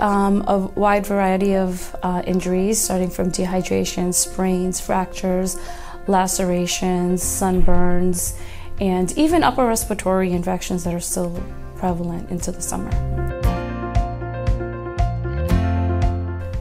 a wide variety of injuries, starting from dehydration, sprains, fractures, lacerations, sunburns, and even upper respiratory infections that are still prevalent into the summer.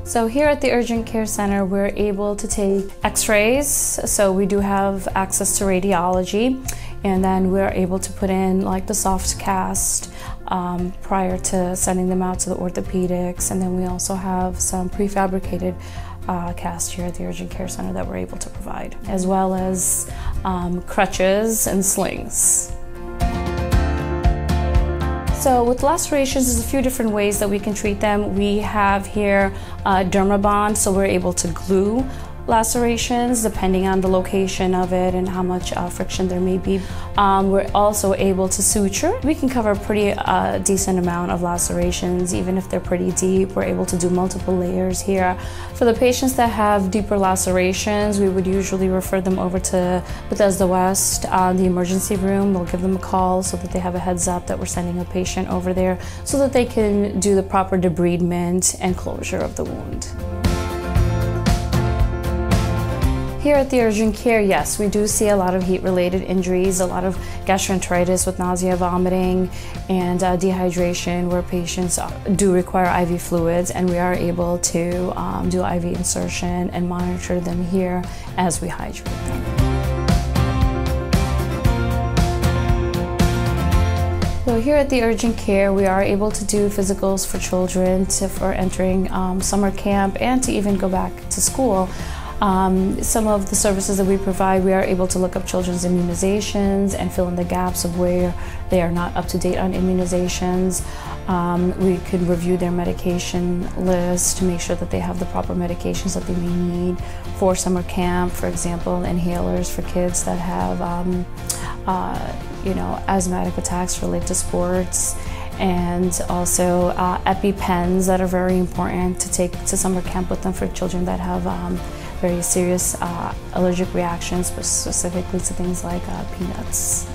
So here at the Urgent Care Center, we're able to take x-rays, so we do have access to radiology, and then we're able to put in like the soft cast prior to sending them out to the orthopedics, and then we also have some prefabricated cast here at the Urgent Care Center that we're able to provide, as well as crutches and slings. So with lacerations, there's a few different ways that we can treat them. We have here Dermabond, so we're able to glue lacerations depending on the location of it and how much friction there may be. We're also able to suture. We can cover a pretty decent amount of lacerations, even if they're pretty deep. We're able to do multiple layers here. For the patients that have deeper lacerations, we would usually refer them over to Bethesda West, the emergency room. We'll give them a call so that they have a heads up that we're sending a patient over there so that they can do the proper debridement and closure of the wound. Here at the Urgent Care, yes, we do see a lot of heat-related injuries, a lot of gastroenteritis with nausea, vomiting, and dehydration, where patients do require IV fluids, and we are able to do IV insertion and monitor them here as we hydrate them. So here at the Urgent Care, we are able to do physicals for children for entering summer camp and to even go back to school. Some of the services that we provide, we are able to look up children's immunizations and fill in the gaps of where they are not up to date on immunizations. We could review their medication list to make sure that they have the proper medications that they may need for summer camp. For example, inhalers for kids that have asthmatic attacks related to sports, and also EpiPens that are very important to take to summer camp with them for children that have very serious allergic reactions, specifically to things like peanuts.